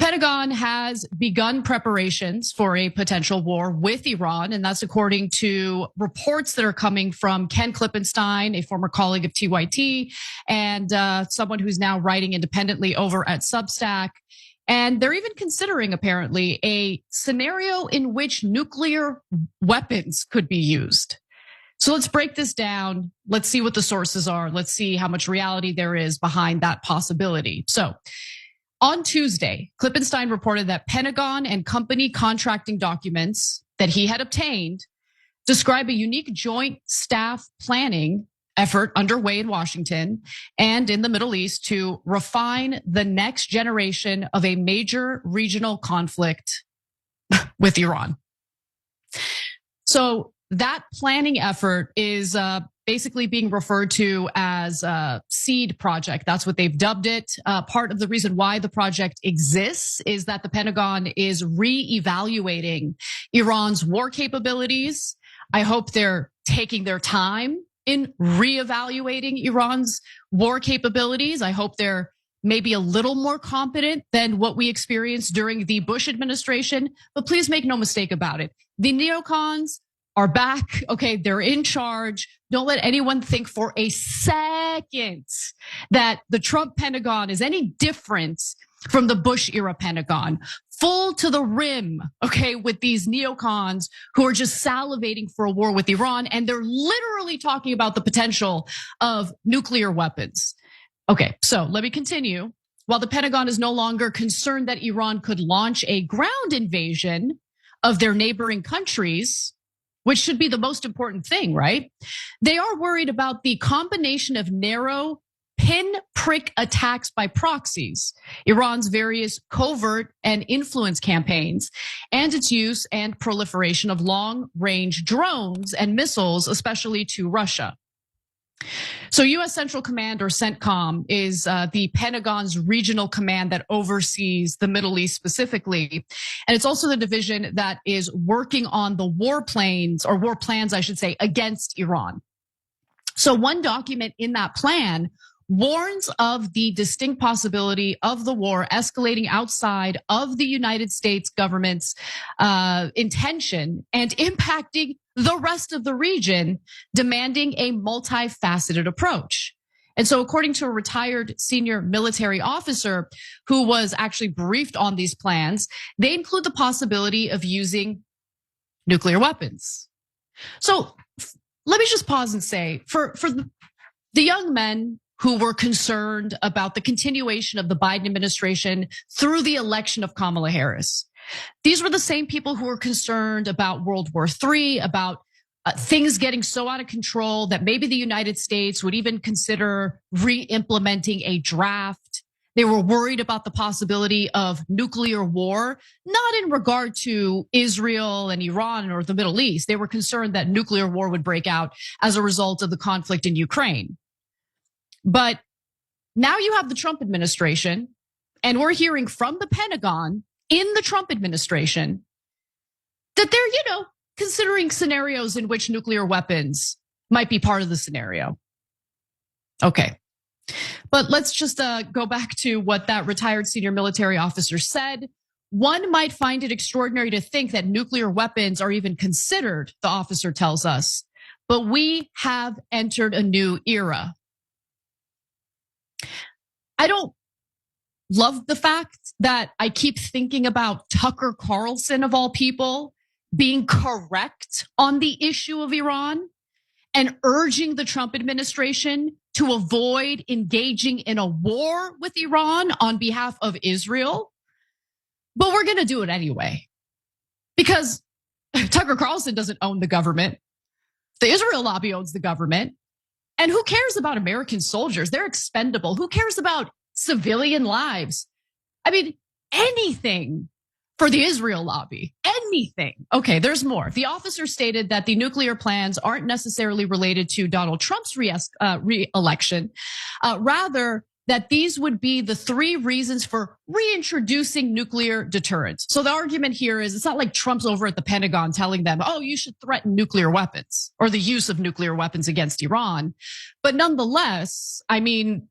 Pentagon has begun preparations for a potential war with Iran, and that's according to reports that are coming from Ken Klippenstein, a former colleague of TYT, and someone who's now writing independently over at Substack. And they're even considering, apparently, a scenario in which nuclear weapons could be used. So let's break this down. Let's see what the sources are. Let's see how much reality there is behind that possibility. So on Tuesday, Klippenstein reported that Pentagon and company contracting documents that he had obtained describe a unique joint staff planning effort underway in Washington and in the Middle East to refine the next generation of a major regional conflict with Iran. So that planning effort is basically being referred to as a SEED project. That's what they've dubbed it. Part of the reason why the project exists is that the Pentagon is re-evaluating Iran's war capabilities. I hope they're taking their time in re-evaluating Iran's war capabilities. I hope they're maybe a little more competent than what we experienced during the Bush administration. But please make no mistake about it. The neocons are back. Okay, they're in charge. Don't let anyone think for a second that the Trump Pentagon is any different from the Bush era Pentagon. Full to the rim, okay, with these neocons who are just salivating for a war with Iran. And they're literally talking about the potential of nuclear weapons. Okay, so let me continue. While the Pentagon is no longer concerned that Iran could launch a ground invasion of their neighboring countries, which should be the most important thing, right? They are worried about the combination of narrow pinprick attacks by proxies, Iran's various covert and influence campaigns, and its use and proliferation of long-range drones and missiles, especially to Russia. So US Central Command, or CENTCOM, is the Pentagon's regional command that oversees the Middle East specifically. And it's also the division that is working on the war plans, I should say, against Iran. So one document in that plan warns of the distinct possibility of the war escalating outside of the United States government's intention and impacting the rest of the region, demanding a multifaceted approach. And so according to a retired senior military officer who was actually briefed on these plans, they include the possibility of using nuclear weapons. So let me just pause and say, for the young men who were concerned about the continuation of the Biden administration through the election of Kamala Harris, these were the same people who were concerned about World War III, about things getting so out of control that maybe the United States would even consider re-implementing a draft. They were worried about the possibility of nuclear war, not in regard to Israel and Iran or the Middle East. They were concerned that nuclear war would break out as a result of the conflict in Ukraine. But now you have the Trump administration, and we're hearing from the Pentagon in the Trump administration that they're, considering scenarios in which nuclear weapons might be part of the scenario. Okay, but let's just go back to what that retired senior military officer said. One might find it extraordinary to think that nuclear weapons are even considered, the officer tells us, but we have entered a new era. I don't love the fact that I keep thinking about Tucker Carlson, of all people, being correct on the issue of Iran and urging the Trump administration to avoid engaging in a war with Iran on behalf of Israel. But we're going to do it anyway, because Tucker Carlson doesn't own the government. The Israel lobby owns the government. And who cares about American soldiers? They're expendable. Who cares about civilian lives? I mean, anything for the Israel lobby, anything. Okay, there's more. The officer stated that the nuclear plans aren't necessarily related to Donald Trump's re-election, rather that these would be the three reasons for reintroducing nuclear deterrence. So the argument here is it's not like Trump's over at the Pentagon telling them, oh, you should threaten nuclear weapons or the use of nuclear weapons against Iran. But nonetheless, I mean,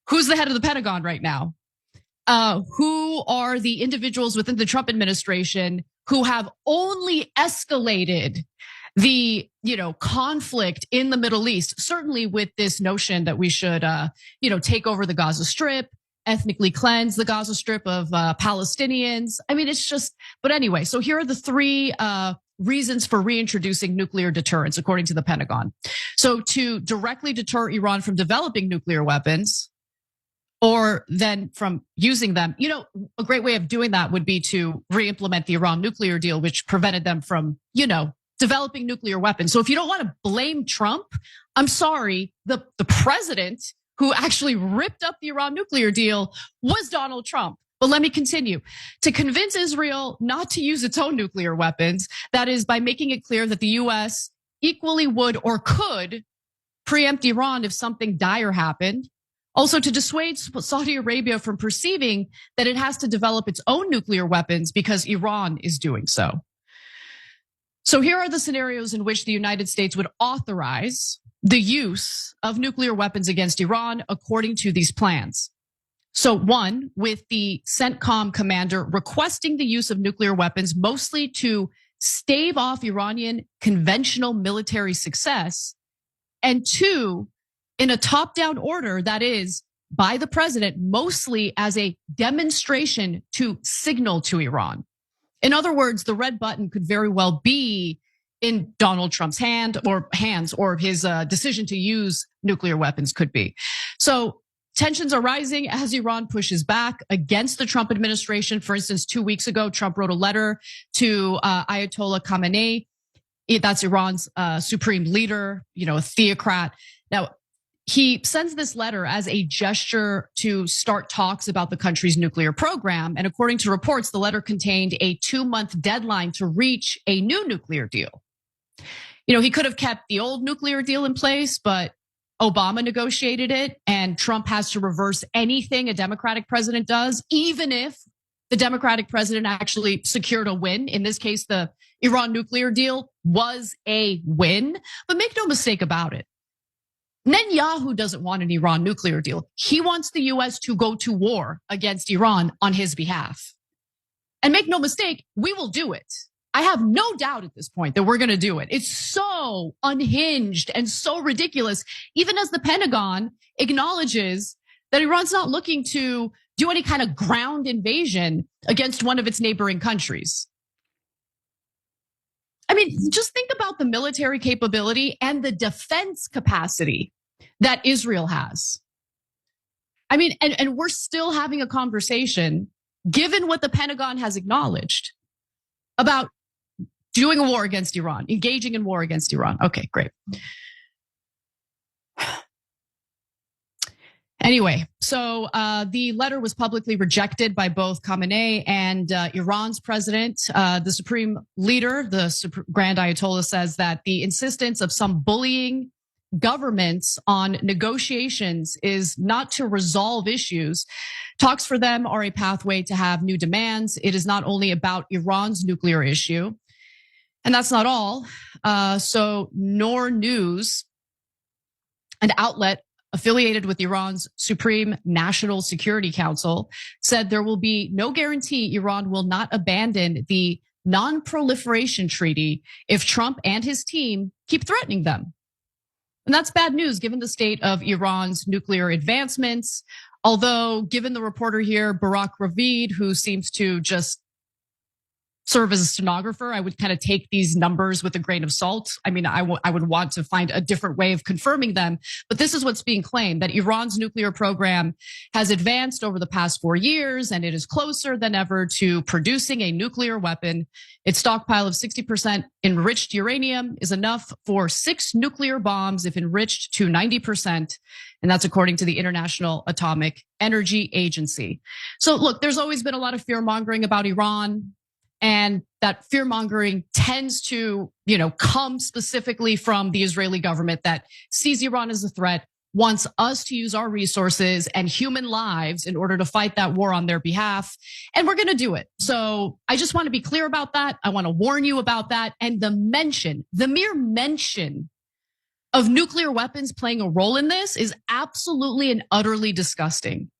who's the head of the Pentagon right now? who are the individuals within the Trump administration who have only escalated the, conflict in the Middle East, certainly with this notion that we should, take over the Gaza Strip, ethnically cleanse the Gaza Strip of Palestinians. I mean, it's just, but anyway, so here are the three reasons for reintroducing nuclear deterrence, according to the Pentagon. So to directly deter Iran from developing nuclear weapons, or then from using them. A great way of doing that would be to re-implement the Iran nuclear deal, which prevented them from, developing nuclear weapons. So if you don't want to blame Trump, I'm sorry, the president who actually ripped up the Iran nuclear deal was Donald Trump. But let me continue. To convince Israel not to use its own nuclear weapons, that is by making it clear that the US equally would or could preempt Iran if something dire happened. Also, to dissuade Saudi Arabia from perceiving that it has to develop its own nuclear weapons because Iran is doing so. So here are the scenarios in which the United States would authorize the use of nuclear weapons against Iran according to these plans. So one, with the CENTCOM commander requesting the use of nuclear weapons mostly to stave off Iranian conventional military success. And two, in a top-down order that is by the president, mostly as a demonstration to signal to Iran. In other words, the red button could very well be in Donald Trump's hands, or his decision to use nuclear weapons could be. So tensions are rising as Iran pushes back against the Trump administration. For instance, 2 weeks ago, Trump wrote a letter to Ayatollah Khamenei. That's Iran's supreme leader, a theocrat. Now, he sends this letter as a gesture to start talks about the country's nuclear program. And according to reports, the letter contained a 2-month deadline to reach a new nuclear deal. He could have kept the old nuclear deal in place, but Obama negotiated it, and Trump has to reverse anything a Democratic president does, even if the Democratic president actually secured a win. In this case, the Iran nuclear deal was a win, but make no mistake about it. Netanyahu doesn't want an Iran nuclear deal. He wants the US to go to war against Iran on his behalf. And make no mistake, we will do it. I have no doubt at this point that we're going to do it. It's so unhinged and so ridiculous, even as the Pentagon acknowledges that Iran's not looking to do any kind of ground invasion against one of its neighboring countries. I mean, just think about the military capability and the defense capacity that Israel has. I mean, and we're still having a conversation, given what the Pentagon has acknowledged, about doing a war against Iran, engaging in war against Iran. Okay, great. Anyway, so the letter was publicly rejected by both Khamenei and Iran's president. The supreme leader, the Grand Ayatollah, says that the insistence of some bullying governments on negotiations is not to resolve issues. Talks for them are a pathway to have new demands. It is not only about Iran's nuclear issue. And that's not all. So Noor News, an outlet affiliated with Iran's Supreme National Security Council, said there will be no guarantee Iran will not abandon the non-proliferation treaty if Trump and his team keep threatening them. And that's bad news given the state of Iran's nuclear advancements. Although, given the reporter here, Barak Ravid, who seems to just serve as a stenographer, I would kind of take these numbers with a grain of salt. I mean, I would want to find a different way of confirming them. But this is what's being claimed, that Iran's nuclear program has advanced over the past 4 years, and it is closer than ever to producing a nuclear weapon. Its stockpile of 60% enriched uranium is enough for 6 nuclear bombs if enriched to 90%. And that's according to the International Atomic Energy Agency. So look, there's always been a lot of fear mongering about Iran. And that fear mongering tends to, come specifically from the Israeli government that sees Iran as a threat, wants us to use our resources and human lives in order to fight that war on their behalf. And we're going to do it. So I just want to be clear about that. I want to warn you about that. And the mere mention of nuclear weapons playing a role in this is absolutely and utterly disgusting.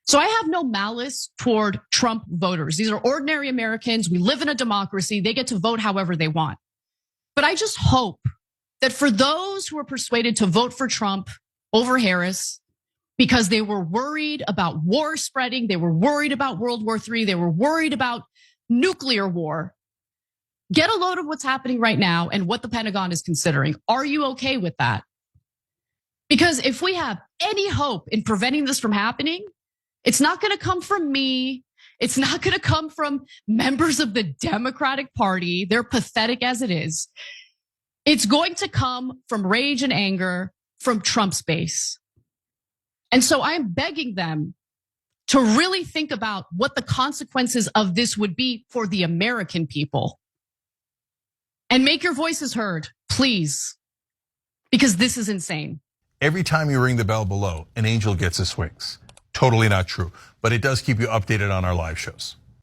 So I have no malice toward Trump voters. These are ordinary Americans. We live in a democracy. They get to vote however they want. But I just hope that for those who are persuaded to vote for Trump over Harris because they were worried about war spreading, they were worried about World War III, they were worried about nuclear war, get a load of what's happening right now and what the Pentagon is considering. Are you okay with that? Because if we have any hope in preventing this from happening, it's not going to come from me. It's not going to come from members of the Democratic Party. They're pathetic as it is. It's going to come from rage and anger from Trump's base. And so I'm begging them to really think about what the consequences of this would be for the American people. And make your voices heard, please, because this is insane. Every time you ring the bell below, an angel gets his wings. Totally not true, but it does keep you updated on our live shows.